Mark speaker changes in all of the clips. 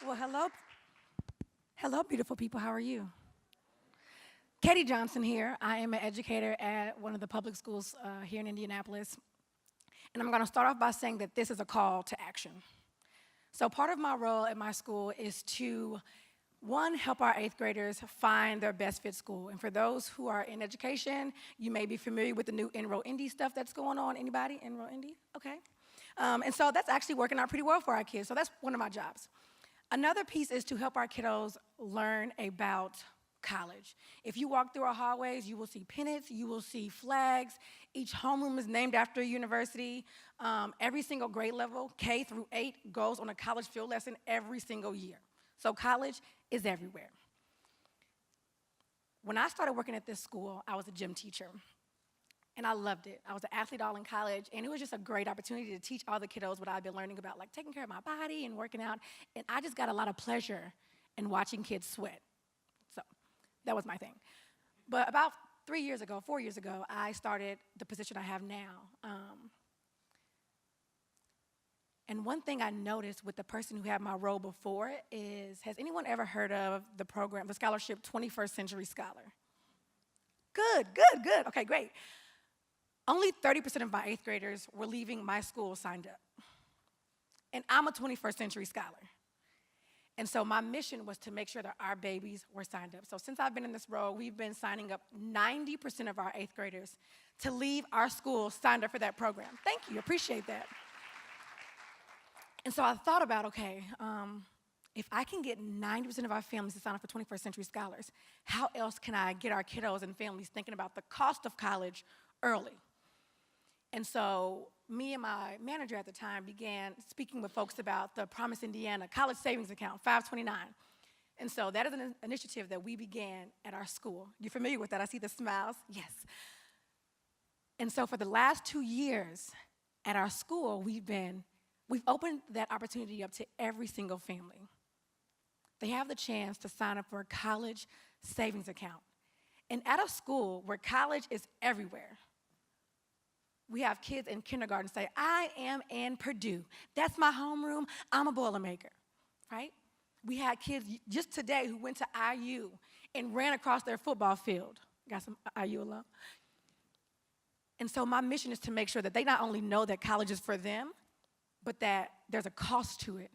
Speaker 1: Well, hello. Hello, beautiful people. How are you? Katie Johnson here. I am an educator at one of the public schools here in Indianapolis. And I'm going to start off by saying that this is a call to action. So part of my role at my school is to, one, help our 8th graders find their best fit school. And for those who are in education, you may be familiar with the new Indy stuff that's going on. Anybody? Indy? Okay. And so that's actually working out pretty well for our kids. So that's one of my jobs. Another piece is to help our kiddos learn about college. If you walk through our hallways, you will see pennants, you will see flags. Each homeroom is named after a university. Every single grade level, K through 8, goes on a college field lesson every single year. So college is everywhere. When I started working at this school, I was a gym teacher. And I loved it. I was an athlete all in college, and it was just a great opportunity to teach all the kiddos what I've been learning about, like taking care of my body and working out. And I just got a lot of pleasure in watching kids sweat. So that was my thing. But about 4 years ago, I started the position I have now. And one thing I noticed with the person who had my role before is, has anyone ever heard of the program, the scholarship 21st Century Scholar? Good. Okay, great. Only 30% of my 8th graders were leaving my school signed up. And I'm a 21st Century Scholar. And so my mission was to make sure that our babies were signed up. So since I've been in this role, we've been signing up 90% of our 8th graders to leave our school signed up for that program. Thank you, appreciate that. And so I thought about, okay, if I can get 90% of our families to sign up for 21st Century Scholars, how else can I get our kiddos and families thinking about the cost of college early? And so me and my manager at the time began speaking with folks about the Promise Indiana College Savings Account, 529. And so that is an initiative that we began at our school. You're familiar with that? I see the smiles. Yes. And so for the last 2 years at our school, we've opened that opportunity up to every single family. They have the chance to sign up for a college savings account. And at a school where college is everywhere, we have kids in kindergarten say, I am in Purdue. That's my homeroom. I'm a Boilermaker, right? We had kids just today who went to IU and ran across their football field. Got some IU alum. And so my mission is to make sure that they not only know that college is for them, but that there's a cost to it.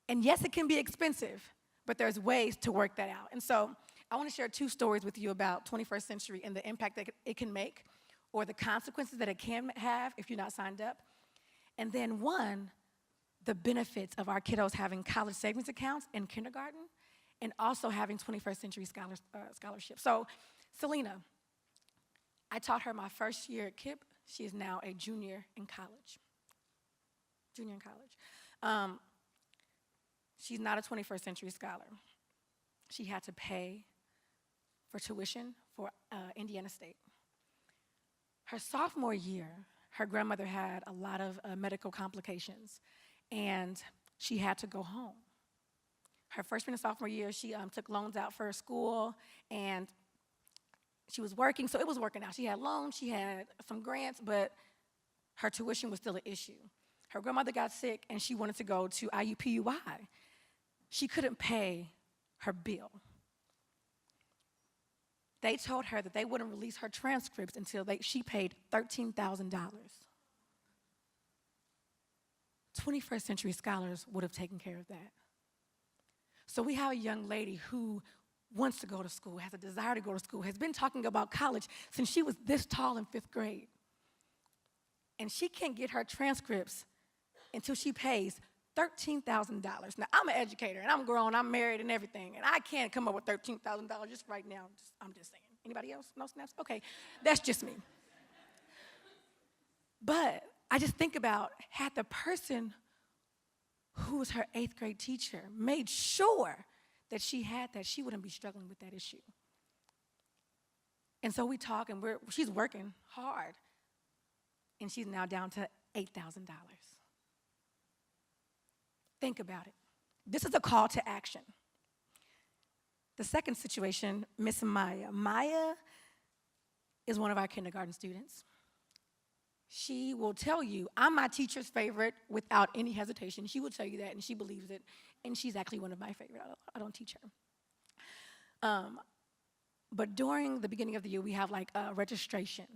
Speaker 1: And yes, it can be expensive, but there's ways to work that out. And so I want to share 2 stories with you about 21st century and the impact that it can make, or the consequences that it can have if you're not signed up. And then one, the benefits of our kiddos having college savings accounts in kindergarten and also having 21st century scholarships. So Selena, I taught her my first year at KIPP. She is now a junior in college. She's not a 21st century scholar. She had to pay for tuition for Indiana State. Her sophomore year, her grandmother had a lot of medical complications, and she had to go home. Her freshman and sophomore year, she took loans out for school, and she was working, so it was working out. She had loans, she had some grants, but her tuition was still an issue. Her grandmother got sick, and she wanted to go to IUPUI. She couldn't pay her bill. They told her that they wouldn't release her transcripts until she paid $13,000. 21st century scholars would have taken care of that. So we have a young lady who wants to go to school, has a desire to go to school, has been talking about college since she was this tall in 5th grade. And she can't get her transcripts until she pays $13,000. Now, I'm an educator, and I'm grown, I'm married and everything, and I can't come up with $13,000 just right now. I'm just saying. Anybody else? No snaps? Okay, that's just me. But I just think about, had the person who was her 8th grade teacher made sure that she had that, she wouldn't be struggling with that issue. And so we talk, and she's working hard, and she's now down to $8,000. Think about it. This is a call to action. The second situation, Miss Maya. Maya is one of our kindergarten students. She will tell you, I'm my teacher's favorite without any hesitation. She will tell you that, and she believes it, and she's actually one of my favorite. I don't teach her. But during the beginning of the year, we have like a registration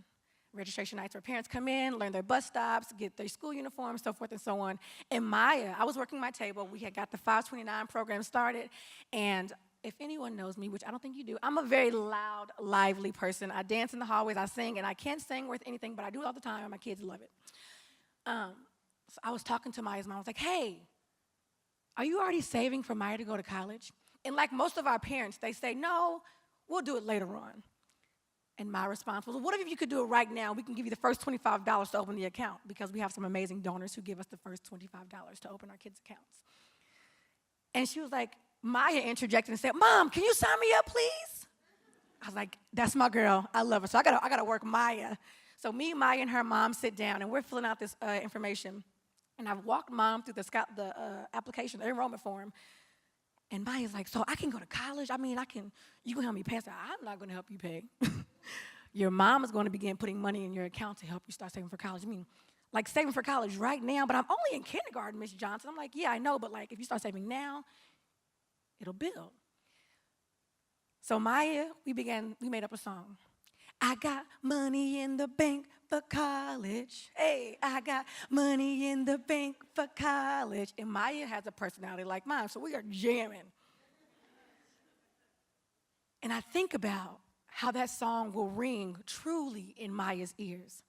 Speaker 1: nights where parents come in, learn their bus stops, get their school uniforms, so forth and so on. And Maya, I was working my table. We had got the 529 program started, and if anyone knows me, which I don't think you do, I'm a very loud, lively person. I dance in the hallways, I sing, and I can't sing worth anything, but I do it all the time, and my kids love it. So I was talking to Maya's mom. I was like, hey, are you already saving for Maya to go to college? And like most of our parents, they say, no, we'll do it later on. And my response was, well, what if you could do it right now? We can give you the first $25 to open the account, because we have some amazing donors who give us the first $25 to open our kids' accounts. And she was like, Maya interjected and said, Mom, can you sign me up, please? I was like, that's my girl. I love her. So I gotta work Maya. So me, Maya, and her mom sit down, and we're filling out this information. And I've walked Mom through the application, the enrollment form. And Maya's like, so I can go to college? I mean, you can help me pay. I said, I'm not going to help you pay. Your mom is going to begin putting money in your account to help you start saving for college. I mean, like saving for college right now, but I'm only in kindergarten, Miss Johnson. I'm like, yeah, I know, but like if you start saving now, it'll build. So Maya, we made up a song. I got money in the bank for college. Hey, I got money in the bank for college. And Maya has a personality like mine, so we are jamming. And I think about how that song will ring truly in Maya's ears.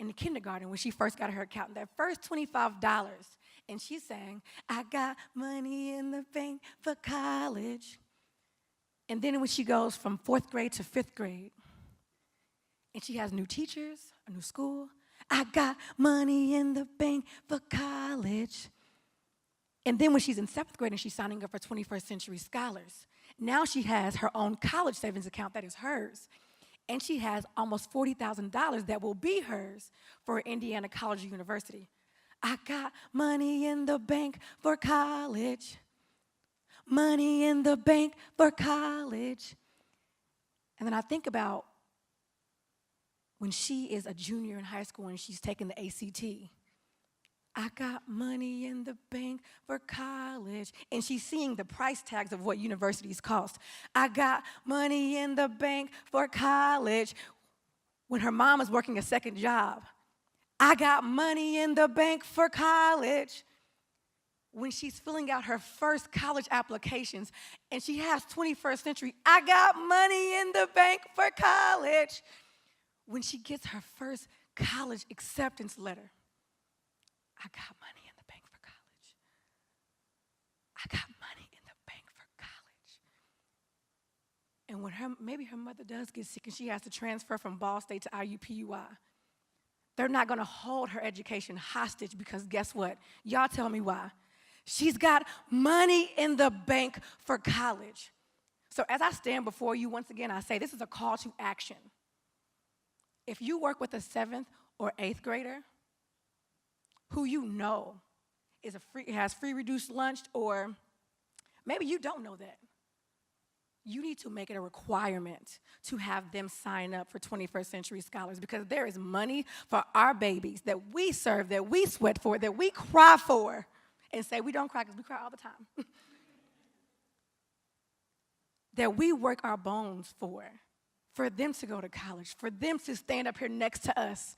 Speaker 1: In the kindergarten, when she first got her account, that first $25, and she sang, I got money in the bank for college. And then when she goes from 4th grade to 5th grade, and she has new teachers, a new school, I got money in the bank for college. And then when she's in 7th grade and she's signing up for 21st Century Scholars, now she has her own college savings account that is hers. And she has almost $40,000 that will be hers for Indiana College or University. I got money in the bank for college. Money in the bank for college. And then I think about when she is a junior in high school and she's taking the ACT. I got money in the bank for college. And she's seeing the price tags of what universities cost. I got money in the bank for college. When her mom is working a second job. I got money in the bank for college. When she's filling out her first college applications and she has 21st Century, I got money in the bank for college. When she gets her first college acceptance letter, I got money in the bank for college. I got money in the bank for college. And when maybe her mother does get sick and she has to transfer from Ball State to IUPUI, they're not going to hold her education hostage because guess what? Y'all tell me why. She's got money in the bank for college. So as I stand before you once again, I say this is a call to action. If you work with a 7th or 8th grader who you know has free reduced lunch, or maybe you don't know that, you need to make it a requirement to have them sign up for 21st Century Scholars, because there is money for our babies that we serve, that we sweat for, that we cry for, and say we don't cry because we cry all the time, that we work our bones for them to go to college, for them to stand up here next to us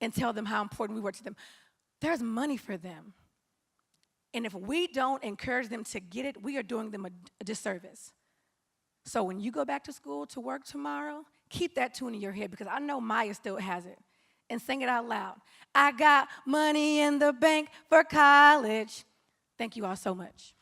Speaker 1: and tell them how important we were to them. There's money for them. And if we don't encourage them to get it, we are doing them a disservice. So when you go back to school to work tomorrow, keep that tune in your head, because I know Maya still has it. And sing it out loud. I got money in the bank for college. Thank you all so much.